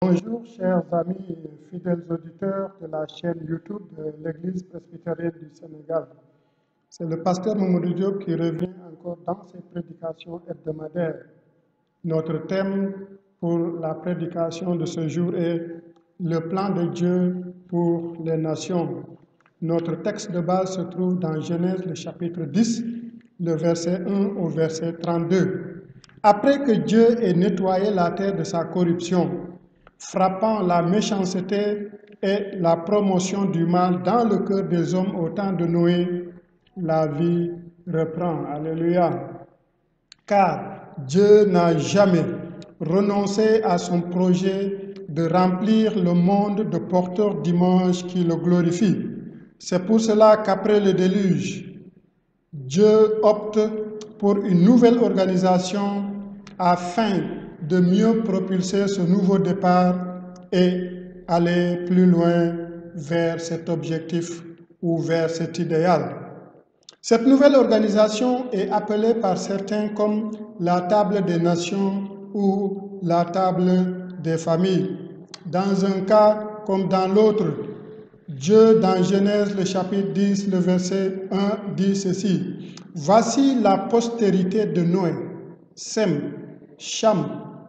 Bonjour, chers amis et fidèles auditeurs de la chaîne YouTube de l'Église presbytérienne du Sénégal. C'est le pasteur Mamadou Diop qui revient encore dans ses prédications hebdomadaires. Notre thème pour la prédication de ce jour est le plan de Dieu pour les nations. Notre texte de base se trouve dans Genèse, le chapitre 10, le verset 1 au verset 32. Après que Dieu ait nettoyé la terre de sa corruption, frappant la méchanceté et la promotion du mal dans le cœur des hommes au temps de Noé, la vie reprend. Alléluia. Car Dieu n'a jamais renoncé à son projet de remplir le monde de porteurs d'images qui le glorifient. C'est pour cela qu'après le déluge, Dieu opte pour une nouvelle organisation afin de mieux propulser ce nouveau départ et aller plus loin vers cet objectif ou vers cet idéal. Cette nouvelle organisation est appelée par certains comme la table des nations ou la table des familles. Dans un cas comme dans l'autre, Dieu, dans Genèse, le chapitre 10, le verset 1, dit ceci. « Voici la postérité de Noé, Sem, Cham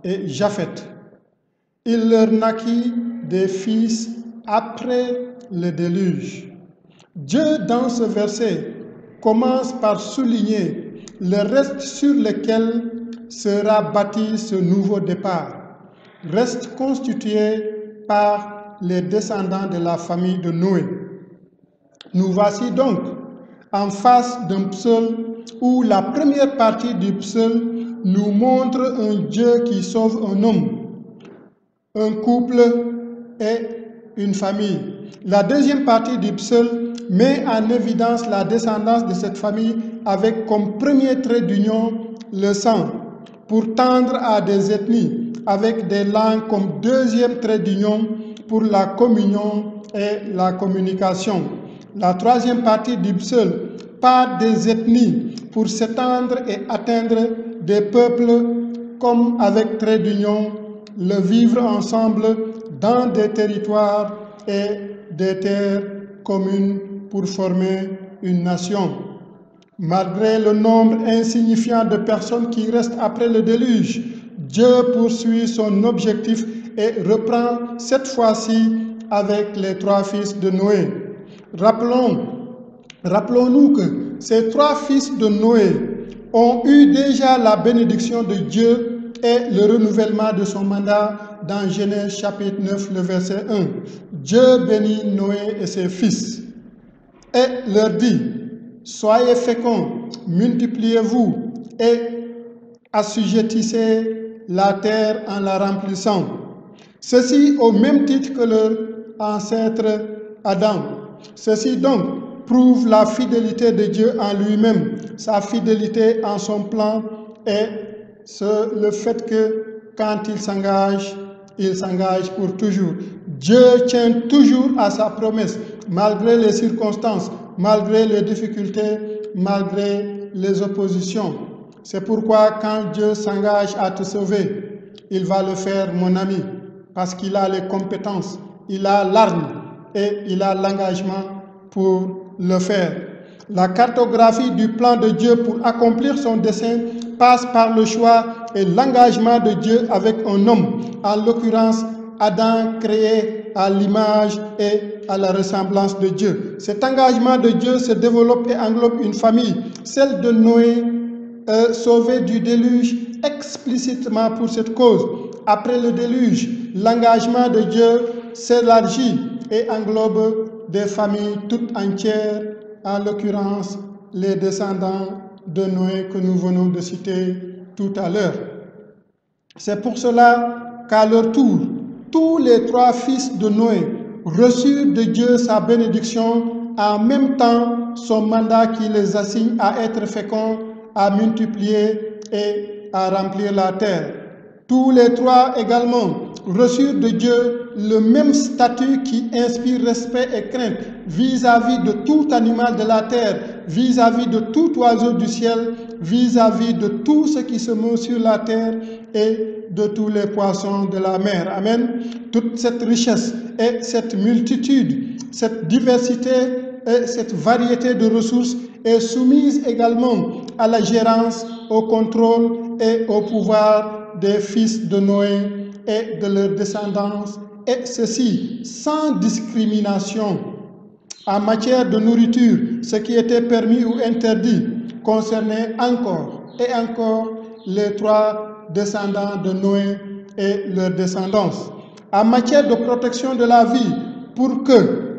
et Japhet. Il leur naquit des fils après le déluge. » Dieu, dans ce verset, commence par souligner le reste sur lequel sera bâti ce nouveau départ, reste constitué par les descendants de la famille de Noé. Nous voici donc en face d'un psaume où la première partie du psaume nous montre un Dieu qui sauve un homme, un couple et une famille. La deuxième partie du psaume met en évidence la descendance de cette famille avec comme premier trait d'union le sang, pour tendre à des ethnies, avec des langues comme deuxième trait d'union pour la communion et la communication. La troisième partie du psaume part des ethnies pour s'étendre et atteindre des peuples comme avec trait d'union, le vivre ensemble dans des territoires et des terres communes pour former une nation. Malgré le nombre insignifiant de personnes qui restent après le déluge, Dieu poursuit son objectif et reprend cette fois-ci avec les trois fils de Noé. Rappelons-nous que ces trois fils de Noé ont eu déjà la bénédiction de Dieu et le renouvellement de son mandat dans Genèse chapitre 9, le verset 1. Dieu bénit Noé et ses fils et leur dit, « Soyez féconds, multipliez-vous et assujettissez la terre en la remplissant. » Ceci au même titre que leur ancêtre Adam. Ceci donc prouve la fidélité de Dieu en lui-même, sa fidélité en son plan et le fait que quand il s'engage pour toujours. Dieu tient toujours à sa promesse, malgré les circonstances, malgré les difficultés, malgré les oppositions. C'est pourquoi quand Dieu s'engage à te sauver, il va le faire, mon ami, parce qu'il a les compétences, il a l'arme et il a l'engagement pour le faire. La cartographie du plan de Dieu pour accomplir son dessein passe par le choix et l'engagement de Dieu avec un homme, en l'occurrence Adam, créé à l'image et à la ressemblance de Dieu. Cet engagement de Dieu se développe et englobe une famille, celle de Noé, sauvé du déluge explicitement pour cette cause. Après le déluge, l'engagement de Dieu s'élargit et englobe des familles toutes entières, en l'occurrence les descendants de Noé que nous venons de citer tout à l'heure. C'est pour cela qu'à leur tour, tous les trois fils de Noé reçurent de Dieu sa bénédiction, en même temps son mandat qui les assigne à être féconds, à multiplier et à remplir la terre. Tous les trois également reçurent de Dieu le même statut qui inspire respect et crainte vis-à-vis de tout animal de la terre, vis-à-vis de tout oiseau du ciel, vis-à-vis de tout ce qui se meut sur la terre et de tous les poissons de la mer. Amen. Toute cette richesse et cette multitude, cette diversité et cette variété de ressources est soumise également à la gérance, au contrôle et au pouvoir des fils de Noé et de leurs descendants, et ceci sans discrimination en matière de nourriture. Ce qui était permis ou interdit concernait encore et encore les 3 descendants de Noé et leurs descendants. En matière de protection de la vie, pour que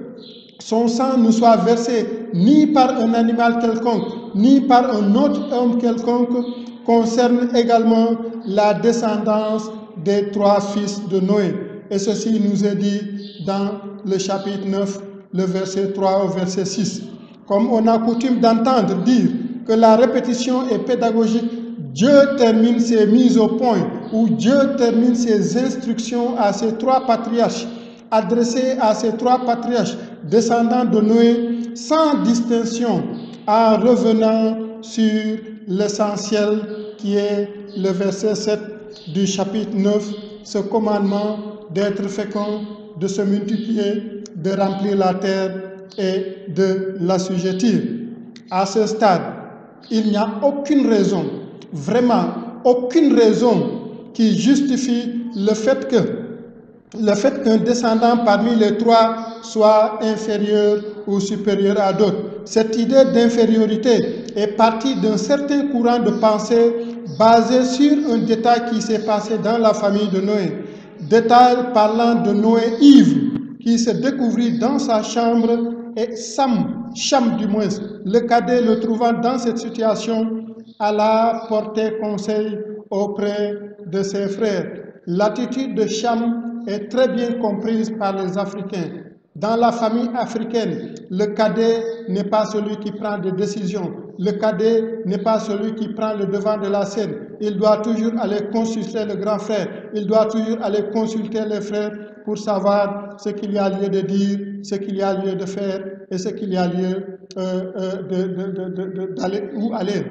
son sang ne soit versé ni par un animal quelconque, ni par un autre homme quelconque, concerne également la descendance des 3 fils de Noé. Et ceci nous est dit dans le chapitre 9, le verset 3 au verset 6. Comme on a coutume d'entendre dire que la répétition est pédagogique, Dieu termine ses mises au point, ou Dieu termine ses instructions à ces 3 patriarches, adressées à ces 3 patriarches, descendants de Noé, sans distinction, en revenant sur l'essentiel qui est le verset 7 du chapitre 9, ce commandement d'être fécond, de se multiplier, de remplir la terre et de l'assujettir. À ce stade, il n'y a aucune raison, vraiment aucune raison qui justifie le fait qu'un descendant parmi les 3 soit inférieur ou supérieur à d'autres. Cette idée d'infériorité est partie d'un certain courant de pensée basé sur un détail qui s'est passé dans la famille de Noé. Détail parlant de Noé ivre, qui se découvrit dans sa chambre, et Cham du moins, le cadet, le trouvant dans cette situation, alla porter conseil auprès de ses frères. L'attitude de Cham est très bien comprise par les Africains. Dans la famille africaine, le cadet n'est pas celui qui prend des décisions. Le cadet n'est pas celui qui prend le devant de la scène. Il doit toujours aller consulter le grand frère. Il doit toujours aller consulter les frères pour savoir ce qu'il y a lieu de dire, ce qu'il y a lieu de faire et ce qu'il y a lieu d'aller où aller.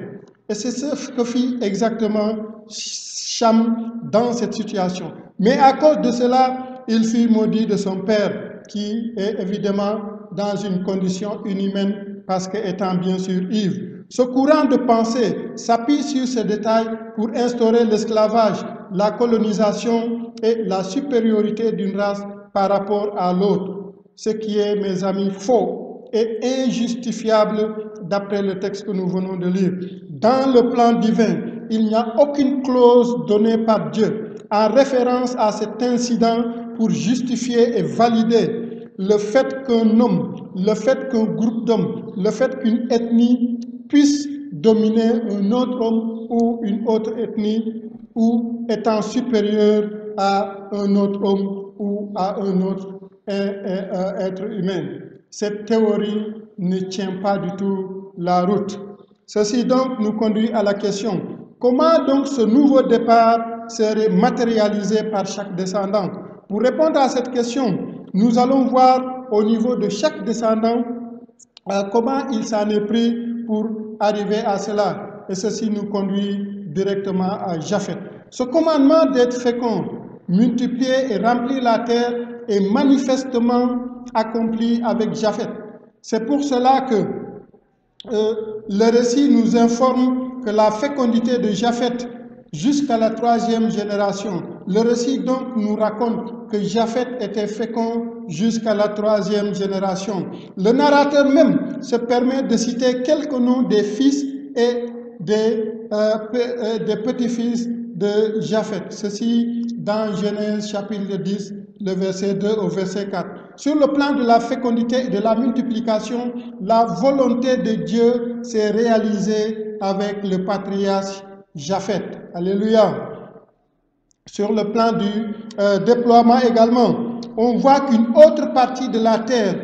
Et c'est ce que fit exactement Cham dans cette situation. Mais à cause de cela, il fut maudit de son père, qui est évidemment dans une condition inhumaine parce qu'étant bien sûr ivre. Ce courant de pensée s'appuie sur ces détails pour instaurer l'esclavage, la colonisation et la supériorité d'une race par rapport à l'autre. Ce qui est, mes amis, faux et injustifiable d'après le texte que nous venons de lire. Dans le plan divin, il n'y a aucune clause donnée par Dieu en référence à cet incident pour justifier et valider le fait qu'un homme, le fait qu'un groupe d'hommes, le fait qu'une ethnie puisse dominer un autre homme ou une autre ethnie ou étant supérieur à un autre homme ou à un autre être humain. Cette théorie ne tient pas du tout la route. Ceci donc nous conduit à la question: comment donc ce nouveau départ serait matérialisé par chaque descendant? Pour répondre à cette question, nous allons voir au niveau de chaque descendant comment il s'en est pris pour arriver à cela. Et ceci nous conduit directement à Japhet. Ce commandement d'être fécond, multiplier et remplir la terre est manifestement accompli avec Japhet. C'est pour cela que le récit nous informe que la fécondité de Japhet jusqu'à la 3e génération. Le récit donc nous raconte que Japhet était fécond jusqu'à la 3e génération. Le narrateur même se permet de citer quelques noms des fils et des petits-fils de Japhet. Ceci dans Genèse chapitre 10, le verset 2 au verset 4. Sur le plan de la fécondité et de la multiplication, la volonté de Dieu s'est réalisée avec le patriarche Japhet. Alléluia. Sur le plan du déploiement également, on voit qu'une autre partie de la terre,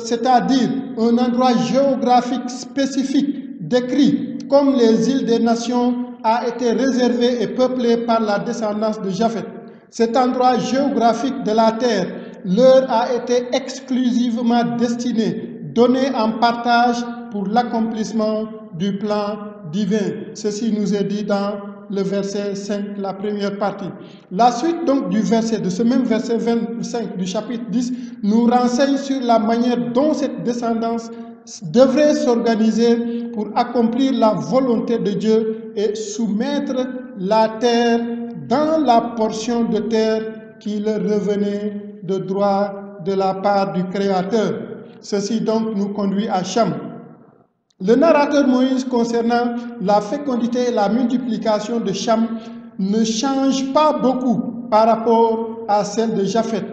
c'est-à-dire un endroit géographique spécifique décrit comme les îles des nations, a été réservé et peuplé par la descendance de Japhet. Cet endroit géographique de la terre leur a été exclusivement destiné, donné en partage pour l'accomplissement du plan divin. Ceci nous est dit dans le verset 5, la première partie. La suite donc du verset, de ce même verset 25 du chapitre 10, nous renseigne sur la manière dont cette descendance devrait s'organiser pour accomplir la volonté de Dieu et soumettre la terre dans la portion de terre qui leur revenait de droit de la part du Créateur. Ceci donc nous conduit à Cham. Le narrateur Moïse concernant la fécondité et la multiplication de Cham ne change pas beaucoup par rapport à celle de Japheth,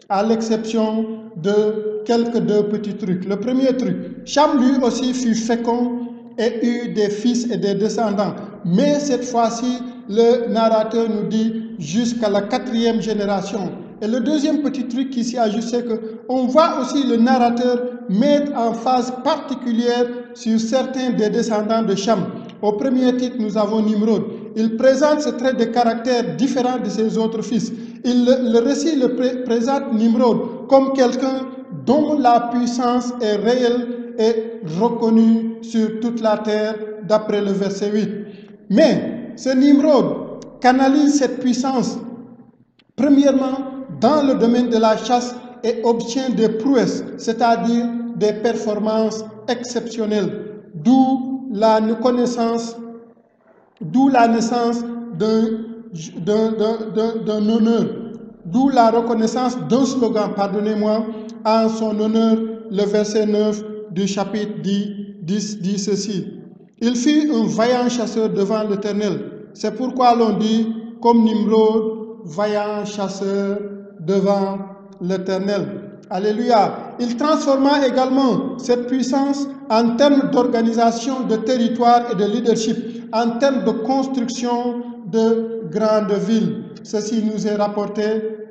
à l'exception de quelques deux petits trucs. Le premier truc, Cham lui aussi fut fécond et eut des fils et des descendants. Mais cette fois-ci, le narrateur nous dit jusqu'à la 4e génération. Et le deuxième petit truc qui s'y ajoute, c'est qu'on voit aussi le narrateur mettre en phase particulière sur certains des descendants de Cham. Au premier titre, nous avons Nimrod. Il présente ce trait de caractère différent de ses autres fils. Le récit le présente Nimrod comme quelqu'un dont la puissance est réelle et reconnue sur toute la terre, d'après le verset 8. Mais ce Nimrod canalise cette puissance, premièrement, dans le domaine de la chasse et obtient des prouesses, c'est-à-dire des performances exceptionnelles, d'où la naissance d'un honneur, d'où la reconnaissance d'un slogan, pardonnez-moi, en son honneur. Le verset 9 du chapitre 10 dit ceci: il fut un vaillant chasseur devant l'Éternel. C'est pourquoi l'on dit, comme Nimrod, vaillant chasseur devant l'Éternel. Alléluia. Il transforma également cette puissance en termes d'organisation de territoire et de leadership, en termes de construction de grandes villes. Ceci nous est rapporté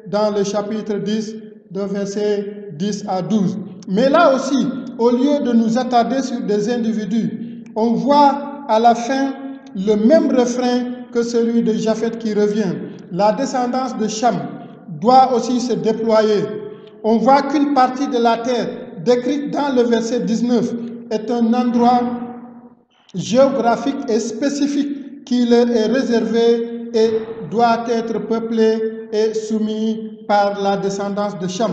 dans le chapitre 10, de versets 10 à 12. Mais là aussi, au lieu de nous attarder sur des individus, on voit à la fin le même refrain que celui de Japheth qui revient. La descendance de Cham doit aussi se déployer. On voit qu'une partie de la terre, décrite dans le verset 19, est un endroit géographique et spécifique qui leur est réservé et doit être peuplé et soumis par la descendance de Cham.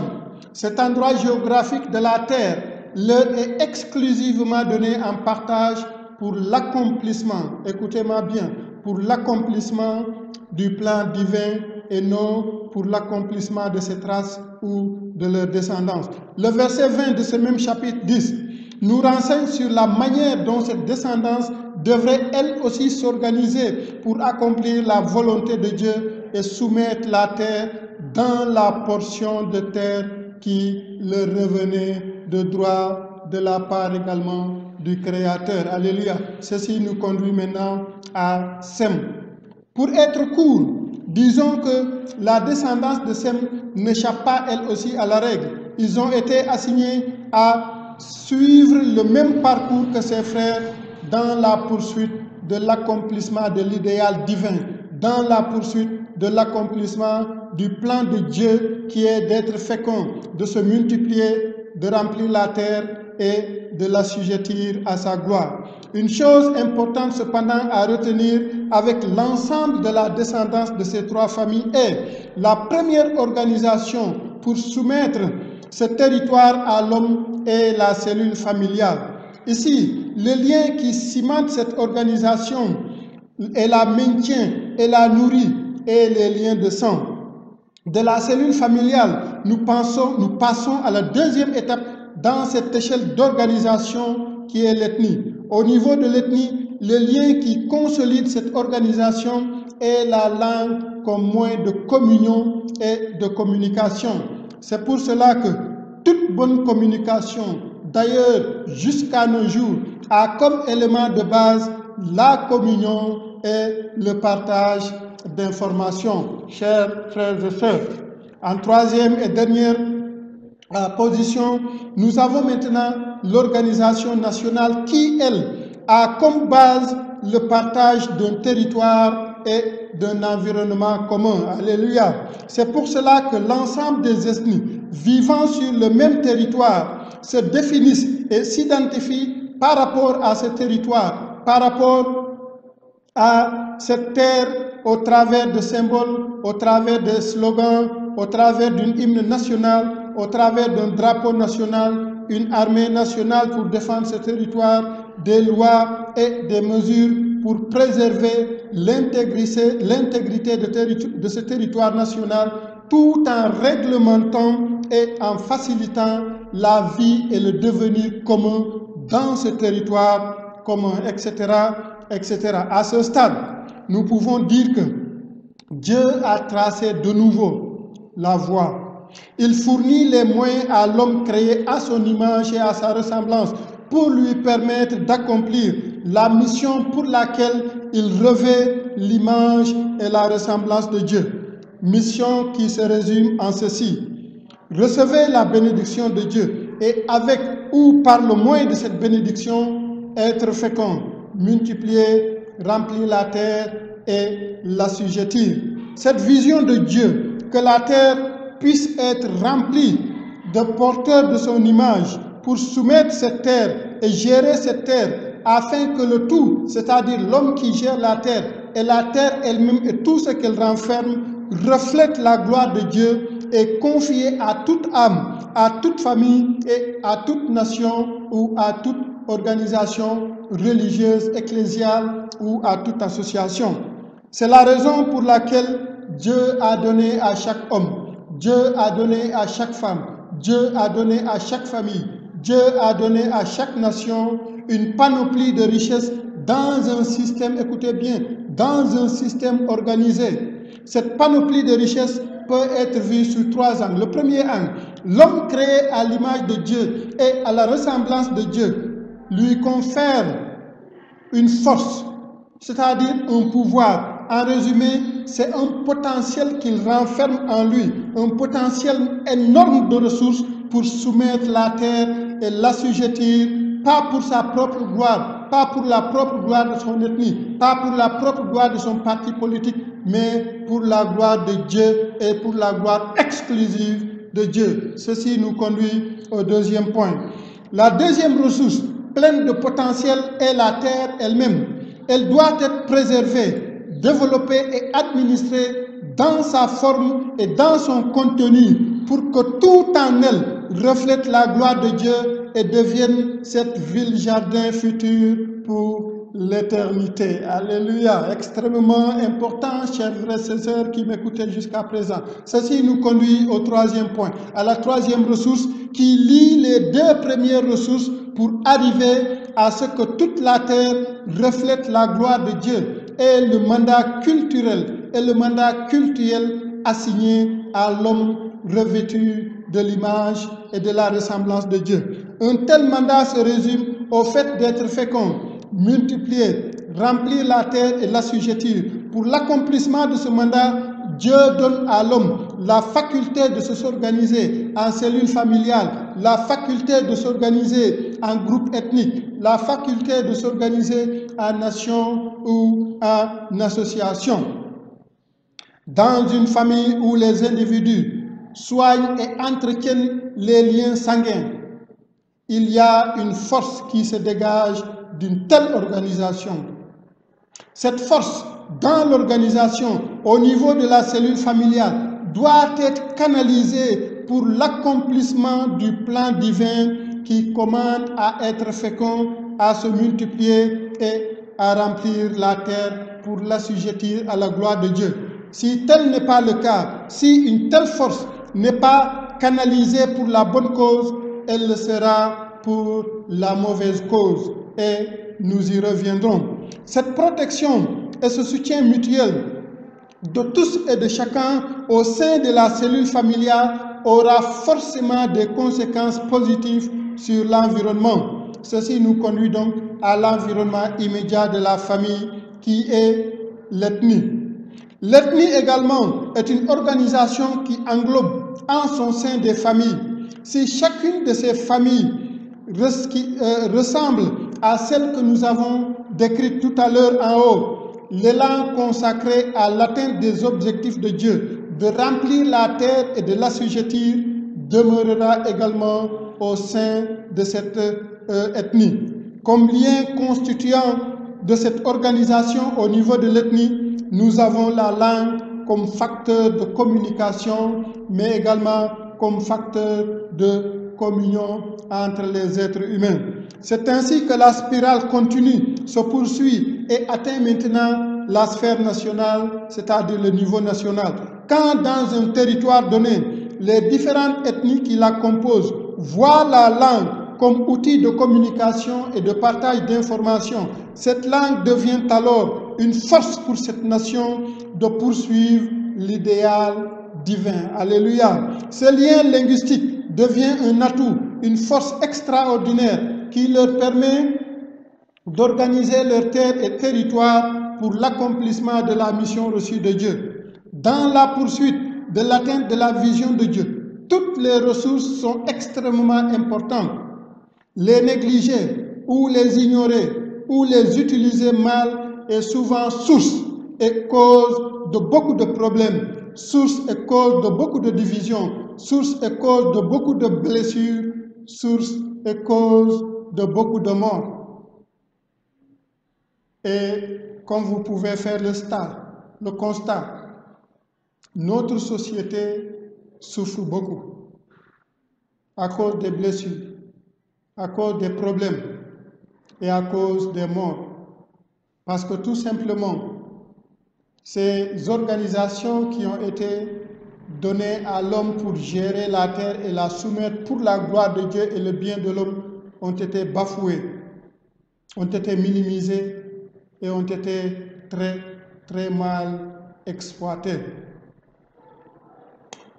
Cet endroit géographique de la terre leur est exclusivement donné en partage pour l'accomplissement, écoutez-moi bien, pour l'accomplissement du plan divin et non pour l'accomplissement de cette race ou de leur descendance. Le verset 20 de ce même chapitre 10 nous renseigne sur la manière dont cette descendance devrait elle aussi s'organiser pour accomplir la volonté de Dieu et soumettre la terre dans la portion de terre qui leur revenait de droit de la part également du Créateur. Alléluia. Ceci nous conduit maintenant à Sem. Pour être court, disons que la descendance de Sem n'échappe pas elle aussi à la règle. Ils ont été assignés à suivre le même parcours que ses frères dans la poursuite de l'accomplissement de l'idéal divin, dans la poursuite de l'accomplissement du plan de Dieu qui est d'être fécond, de se multiplier, de remplir la terre et de l'assujettir à sa gloire. Une chose importante cependant à retenir avec l'ensemble de la descendance de ces trois familles est la première organisation pour soumettre ce territoire à l'homme est la cellule familiale. Ici, le lien qui cimente cette organisation et la maintient et la nourrit est les liens de sang. De la cellule familiale, nous passons à la deuxième étape dans cette échelle d'organisation qui est l'ethnie. Au niveau de l'ethnie, le lien qui consolide cette organisation est la langue comme moyen de communion et de communication. C'est pour cela que toute bonne communication, d'ailleurs jusqu'à nos jours, a comme élément de base la communion et le partage d'informations, chers frères et sœurs. En troisième et dernière position, nous avons maintenant l'organisation nationale qui, elle, a comme base le partage d'un territoire et d'un environnement commun. Alléluia. C'est pour cela que l'ensemble des ethnies vivant sur le même territoire se définissent et s'identifient par rapport à ce territoire, par rapport à cette terre, au travers de symboles, au travers de slogans, au travers d'une hymne nationale, au travers d'un drapeau national, une armée nationale pour défendre ce territoire, des lois et des mesures pour préserver l'intégrité de ce territoire national, tout en réglementant et en facilitant la vie et le devenir commun dans ce territoire commun, etc., etc. À ce stade, nous pouvons dire que Dieu a tracé de nouveau la voie. Il fournit les moyens à l'homme créé à son image et à sa ressemblance pour lui permettre d'accomplir la mission pour laquelle il revêt l'image et la ressemblance de Dieu. Mission qui se résume en ceci. Recevez la bénédiction de Dieu et avec ou par le moyen de cette bénédiction, être fécond, multiplier, remplir la terre et l'assujettir. Cette vision de Dieu, que la terre puisse être remplie de porteurs de son image pour soumettre cette terre et gérer cette terre afin que le tout, c'est-à-dire l'homme qui gère la terre et la terre elle-même et tout ce qu'elle renferme, reflète la gloire de Dieu et confié à toute âme, à toute famille et à toute nation ou à toute organisation religieuse, ecclésiale ou à toute association. C'est la raison pour laquelle Dieu a donné à chaque homme, Dieu a donné à chaque femme, Dieu a donné à chaque famille, Dieu a donné à chaque nation une panoplie de richesses dans un système, écoutez bien, dans un système organisé. Cette panoplie de richesses peut être vue sous trois angles. Le premier angle, l'homme créé à l'image de Dieu et à la ressemblance de Dieu lui confère une force, c'est-à-dire un pouvoir. En résumé, c'est un potentiel qu'il renferme en lui, un potentiel énorme de ressources pour soumettre la terre et l'assujettir, pas pour sa propre gloire, pas pour la propre gloire de son ethnie, pas pour la propre gloire de son parti politique, mais pour la gloire de Dieu et pour la gloire exclusive de Dieu. Ceci nous conduit au deuxième point. La deuxième ressource pleine de potentiel est la terre elle-même. Elle doit être préservée, développée et administrée dans sa forme et dans son contenu pour que tout en elle reflète la gloire de Dieu et devienne cette ville-jardin future pour l'éternité. Alléluia. Extrêmement important, chers frères et sœurs qui m'écoutaient jusqu'à présent. Ceci nous conduit au troisième point, à la troisième ressource qui lie les deux premières ressources pour arriver à ce que toute la terre reflète la gloire de Dieu et le mandat culturel et le mandat cultuel assigné à l'homme revêtu de l'image et de la ressemblance de Dieu. Un tel mandat se résume au fait d'être fécond, multiplier, remplir la terre et l'assujettir. Pour l'accomplissement de ce mandat, Dieu donne à l'homme la faculté de s'organiser en cellule familiale, la faculté de s'organiser en groupe ethnique, la faculté de s'organiser en nation ou en association. Dans une famille où les individus soignent et entretiennent les liens sanguins, il y a une force qui se dégage d'une telle organisation. Cette force dans l'organisation, au niveau de la cellule familiale, doit être canalisée pour l'accomplissement du plan divin qui commande à être fécond, à se multiplier et à remplir la terre pour l'assujettir à la gloire de Dieu. Si tel n'est pas le cas, si une telle force n'est pas canalisée pour la bonne cause, elle le sera pour la mauvaise cause. Et nous y reviendrons. Cette protection et ce soutien mutuel de tous et de chacun au sein de la cellule familiale aura forcément des conséquences positives sur l'environnement. Ceci nous conduit donc à l'environnement immédiat de la famille qui est l'ethnie. L'ethnie également est une organisation qui englobe en son sein des familles. Si chacune de ces familles ressemble à celle que nous avons décrite tout à l'heure en haut, l'élan consacré à l'atteinte des objectifs de Dieu, de remplir la terre et de l'assujettir, demeurera également au sein de cette ethnie. Comme lien constituant de cette organisation au niveau de l'ethnie, nous avons la langue comme facteur de communication, mais également comme facteur de communion entre les êtres humains. C'est ainsi que la spirale continue, se poursuit et atteint maintenant la sphère nationale, c'est-à-dire le niveau national. Quand dans un territoire donné, les différentes ethnies qui la composent voient la langue comme outil de communication et de partage d'informations, cette langue devient alors une force pour cette nation de poursuivre l'idéal divin. Alléluia. Ce lien linguistique devient un atout, une force extraordinaire qui leur permet d'organiser leur terre et territoire pour l'accomplissement de la mission reçue de Dieu. Dans la poursuite de l'atteinte de la vision de Dieu, toutes les ressources sont extrêmement importantes. Les négliger ou les ignorer ou les utiliser mal est souvent source et cause de beaucoup de problèmes, source et cause de beaucoup de divisions, source et cause de beaucoup de blessures, source et cause de beaucoup de morts. Et comme vous pouvez faire le constat, notre société souffre beaucoup à cause des blessures, à cause des problèmes et à cause des morts. Parce que tout simplement, ces organisations qui ont été données à l'homme pour gérer la terre et la soumettre pour la gloire de Dieu et le bien de l'homme ont été bafouées, ont été minimisées et ont été très mal exploitées.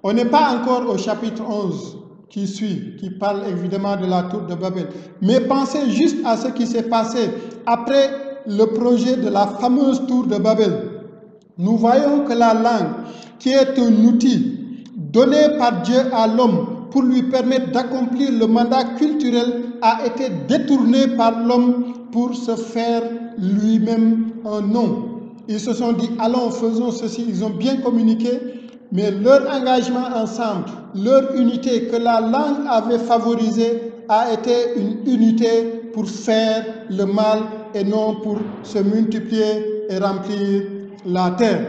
On n'est pas encore au chapitre 11 qui suit, qui parle évidemment de la tour de Babel. Mais pensez juste à ce qui s'est passé après le projet de la fameuse tour de Babel. Nous voyons que la langue, qui est un outil donné par Dieu à l'homme pour lui permettre d'accomplir le mandat culturel, a été détournée par l'homme pour se faire lui-même un nom. Ils se sont dit, allons, faisons ceci. Ils ont bien communiqué, mais leur engagement ensemble, leur unité que la langue avait favorisée a été une unité pour faire le mal et non pour se multiplier et remplir la terre.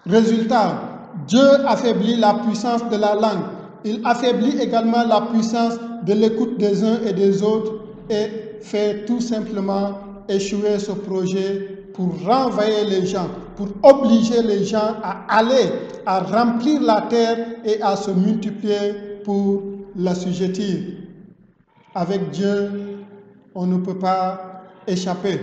Résultat, Dieu affaiblit la puissance de la langue. Il affaiblit également la puissance de l'écoute des uns et des autres et fait tout simplement échouer ce projet pour renvoyer les gens, pour obliger les gens à aller, à remplir la terre et à se multiplier pour l'assujettir. Avec Dieu, on ne peut pas échapper.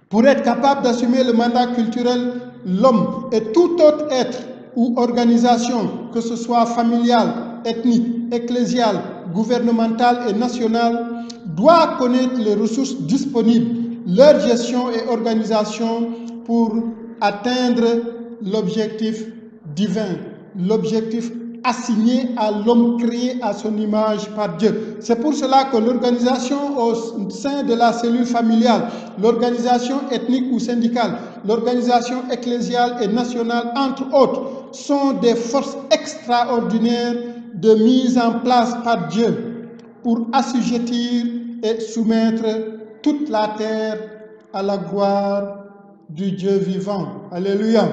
Pour être capable d'assumer le mandat culturel, l'homme et tout autre être ou organisation, que ce soit familial, ethnique, ecclésial, gouvernemental et national, doit connaître les ressources disponibles, leur gestion et organisation pour atteindre l'objectif divin, l'objectif assigné à l'homme créé à son image par Dieu. C'est pour cela que l'organisation au sein de la cellule familiale, l'organisation ethnique ou syndicale, l'organisation ecclésiale et nationale, entre autres, sont des forces extraordinaires de mise en place par Dieu pour assujettir et soumettre toute la terre à la gloire du Dieu vivant. Alléluia.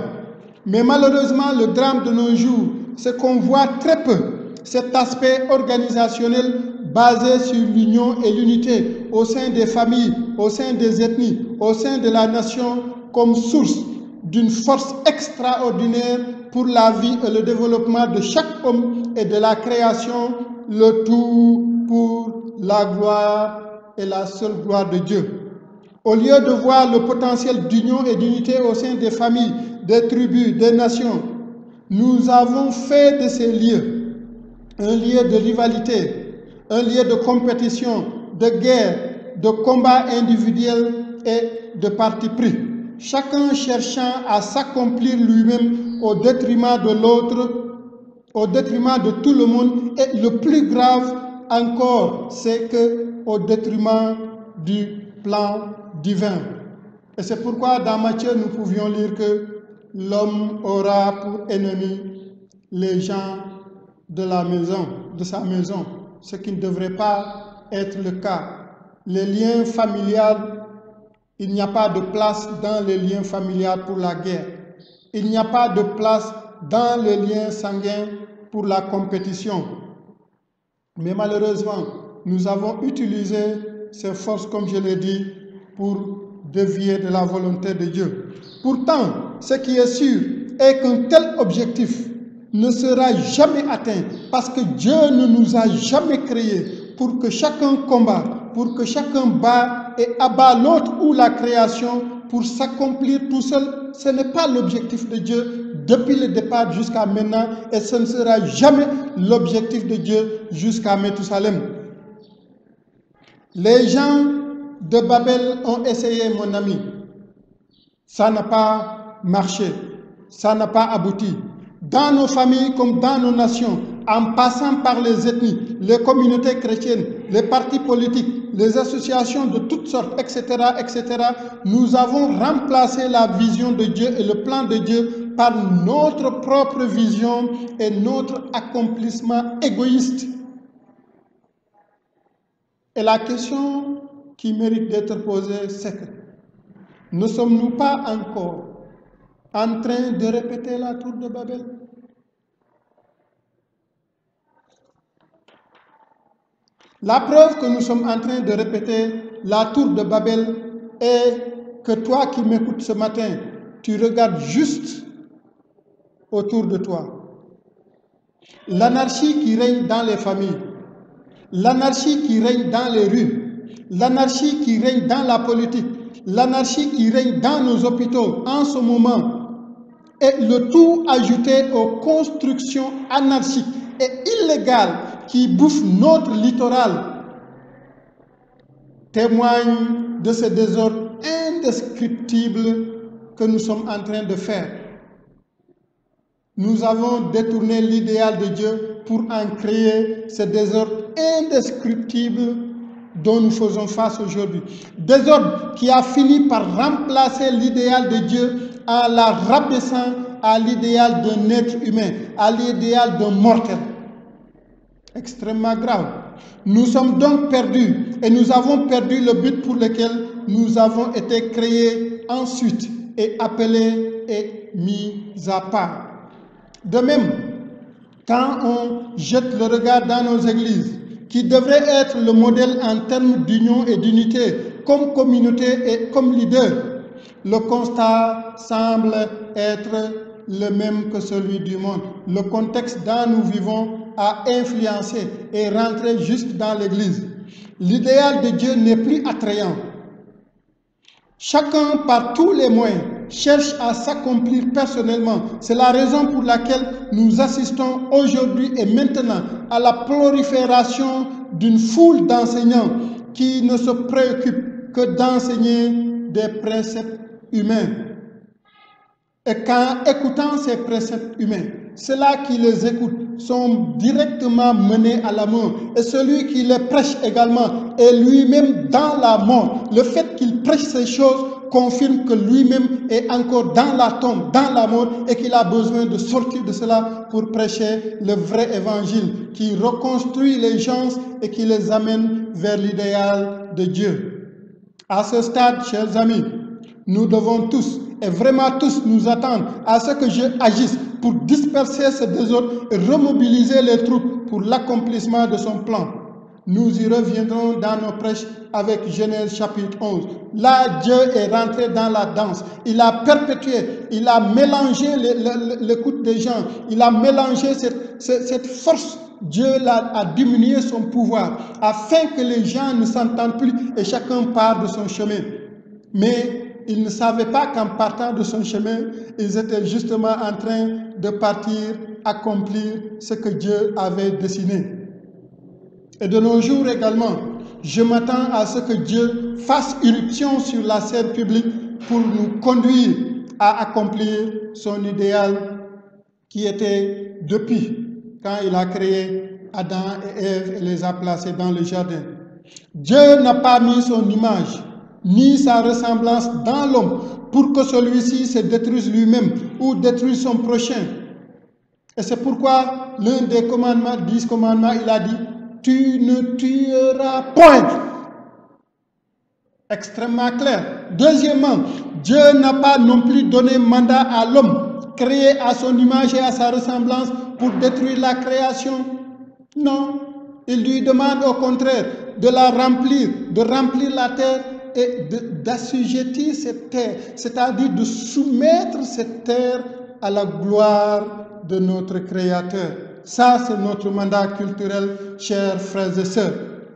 Mais malheureusement, le drame de nos jours, c'est qu'on voit très peu cet aspect organisationnel basé sur l'union et l'unité au sein des familles, au sein des ethnies, au sein de la nation, comme source d'une force extraordinaire pour la vie et le développement de chaque homme et de la création, le tout pour la gloire et la seule gloire de Dieu. Au lieu de voir le potentiel d'union et d'unité au sein des familles, des tribus, des nations, nous avons fait de ces lieux un lieu de rivalité, un lieu de compétition, de guerre, de combat individuel et de parti pris. Chacun cherchant à s'accomplir lui-même au détriment de l'autre, au détriment de tout le monde. Et le plus grave encore, c'est qu'au détriment du plan divin. Et c'est pourquoi dans Matthieu, nous pouvions lire que l'homme aura pour ennemi les gens de la maison, de sa maison, ce qui ne devrait pas être le cas. Les liens familiaux, il n'y a pas de place dans les liens familiaux pour la guerre. Il n'y a pas de place dans les liens sanguins pour la compétition. Mais malheureusement, nous avons utilisé ces forces, comme je l'ai dit, pour dévier de la volonté de Dieu. Pourtant, ce qui est sûr est qu'un tel objectif ne sera jamais atteint parce que Dieu ne nous a jamais créés pour que chacun combat, pour que chacun bat et abat l'autre ou la création pour s'accomplir tout seul. Ce n'est pas l'objectif de Dieu depuis le départ jusqu'à maintenant et ce ne sera jamais l'objectif de Dieu jusqu'à Methousalem. Les gens de Babel ont essayé, mon ami. Ça n'a pas marché, ça n'a pas abouti. Dans nos familles comme dans nos nations, en passant par les ethnies, les communautés chrétiennes, les partis politiques, les associations de toutes sortes, etc., etc., nous avons remplacé la vision de Dieu et le plan de Dieu par notre propre vision et notre accomplissement égoïste. Et la question qui mérite d'être posée, c'est que ne sommes-nous pas encore en train de répéter la tour de Babel? La preuve que nous sommes en train de répéter la tour de Babel est que toi qui m'écoutes ce matin, tu regardes juste autour de toi. L'anarchie qui règne dans les familles, l'anarchie qui règne dans les rues, l'anarchie qui règne dans la politique, l'anarchie qui règne dans nos hôpitaux en ce moment, et le tout ajouté aux constructions anarchiques et illégales qui bouffent notre littoral, témoigne de ce désordre indescriptible que nous sommes en train de faire. Nous avons détourné l'idéal de Dieu pour en créer ce désordre indescriptible dont nous faisons face aujourd'hui. Désordre qui a fini par remplacer l'idéal de Dieu en la rabaissant à l'idéal d'un être humain, à l'idéal d'un mortel. Extrêmement grave. Nous sommes donc perdus et nous avons perdu le but pour lequel nous avons été créés ensuite et appelés et mis à part. De même, quand on jette le regard dans nos églises, qui devraient être le modèle en termes d'union et d'unité, comme communauté et comme leader, le constat semble être le même que celui du monde. Le contexte dont nous vivons a influencé et rentré juste dans l'église. L'idéal de Dieu n'est plus attrayant. Chacun, par tous les moyens, cherche à s'accomplir personnellement. C'est la raison pour laquelle nous assistons aujourd'hui et maintenant à la prolifération d'une foule d'enseignants qui ne se préoccupent que d'enseigner des préceptes humains. Et qu'en écoutant ces préceptes humains, ceux-là qui les écoutent sont directement menés à la mort. Et celui qui les prêche également est lui-même dans la mort. Le fait qu'il prêche ces choses confirme que lui-même est encore dans la tombe, dans la mort, et qu'il a besoin de sortir de cela pour prêcher le vrai évangile qui reconstruit les gens et qui les amène vers l'idéal de Dieu. À ce stade, chers amis, nous devons tous, et vraiment tous, nous attendre à ce que Dieu agisse pour disperser ce désordre et remobiliser les troupes pour l'accomplissement de son plan. Nous y reviendrons dans nos prêches avec Genèse chapitre 11. Là, Dieu est rentré dans la danse. Il a perpétué, il a mélangé l'écoute des gens. Il a mélangé cette force. Dieu a diminué son pouvoir afin que les gens ne s'entendent plus et chacun part de son chemin. Mais ils ne savaient pas qu'en partant de son chemin, ils étaient justement en train de partir accomplir ce que Dieu avait dessiné. Et de nos jours également, je m'attends à ce que Dieu fasse irruption sur la scène publique pour nous conduire à accomplir son idéal qui était depuis quand il a créé Adam et Ève et les a placés dans le jardin. Dieu n'a pas mis son image ni sa ressemblance dans l'homme, pour que celui-ci se détruise lui-même ou détruise son prochain. Et c'est pourquoi l'un des commandements, 10 commandements, il a dit, tu ne tueras point. Extrêmement clair. Deuxièmement, Dieu n'a pas non plus donné mandat à l'homme, créé à son image et à sa ressemblance, pour détruire la création. Non, il lui demande au contraire de la remplir, de remplir la terre et d'assujettir cette terre, c'est-à-dire de soumettre cette terre à la gloire de notre Créateur. Ça, c'est notre mandat culturel, chers frères et sœurs.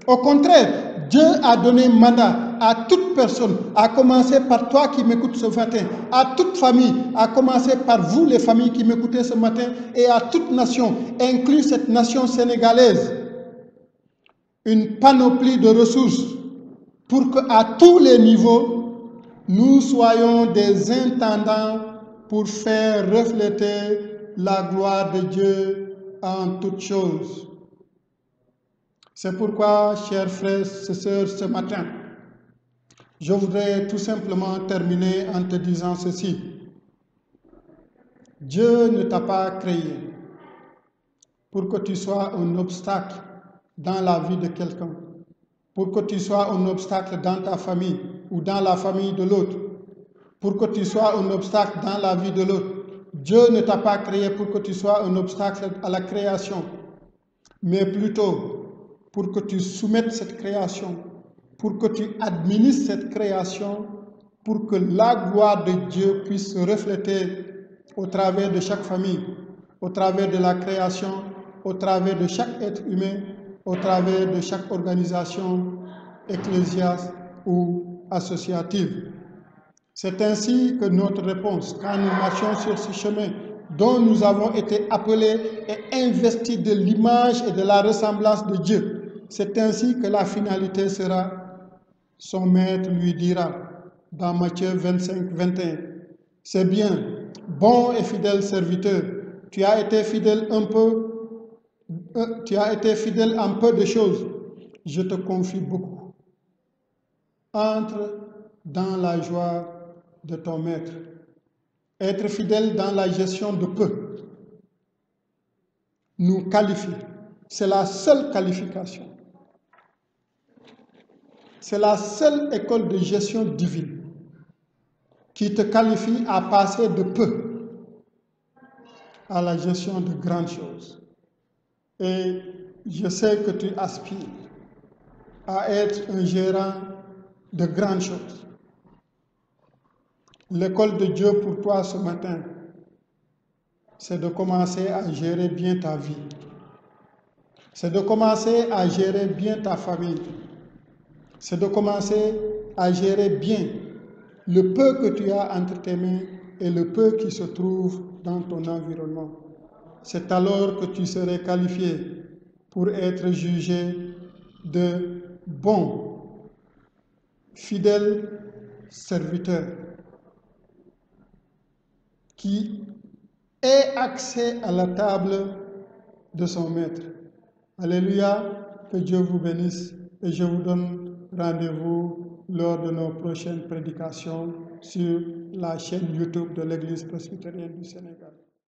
Au contraire, Dieu a donné mandat à toute personne, à commencer par toi qui m'écoutes ce matin, à toute famille, à commencer par vous les familles qui m'écoutez ce matin, et à toute nation, inclus cette nation sénégalaise, une panoplie de ressources pour qu'à tous les niveaux, nous soyons des intendants pour faire refléter la gloire de Dieu en toutes choses. C'est pourquoi, chers frères et sœurs, ce matin, je voudrais tout simplement terminer en te disant ceci. Dieu ne t'a pas créé pour que tu sois un obstacle dans la vie de quelqu'un, pour que tu sois un obstacle dans ta famille ou dans la famille de l'autre, pour que tu sois un obstacle dans la vie de l'autre. Dieu ne t'a pas créé pour que tu sois un obstacle à la création, mais plutôt pour que tu soumettes cette création, pour que tu administres cette création, pour que la gloire de Dieu puisse se refléter au travers de chaque famille, au travers de la création, au travers de chaque être humain, au travers de chaque organisation ecclésiastique ou associative. C'est ainsi que notre réponse, quand nous marchons sur ce chemin dont nous avons été appelés et investis de l'image et de la ressemblance de Dieu, c'est ainsi que la finalité sera, son maître lui dira, dans Matthieu 25, 21, « C'est bien, bon et fidèle serviteur, tu as été fidèle un peu de choses, je te confie beaucoup. Entre dans la joie de ton maître. » Être fidèle dans la gestion de peu nous qualifie. C'est la seule qualification. C'est la seule école de gestion divine qui te qualifie à passer de peu à la gestion de grandes choses. Et je sais que tu aspires à être un gérant de grandes choses. L'école de Dieu pour toi ce matin, c'est de commencer à gérer bien ta vie. C'est de commencer à gérer bien ta famille. C'est de commencer à gérer bien le peu que tu as entre tes mains et le peu qui se trouve dans ton environnement. C'est alors que tu serais qualifié pour être jugé de bon, fidèle serviteur qui ait accès à la table de son maître. Alléluia, que Dieu vous bénisse et je vous donne rendez-vous lors de nos prochaines prédications sur la chaîne YouTube de l'Église presbytérienne du Sénégal.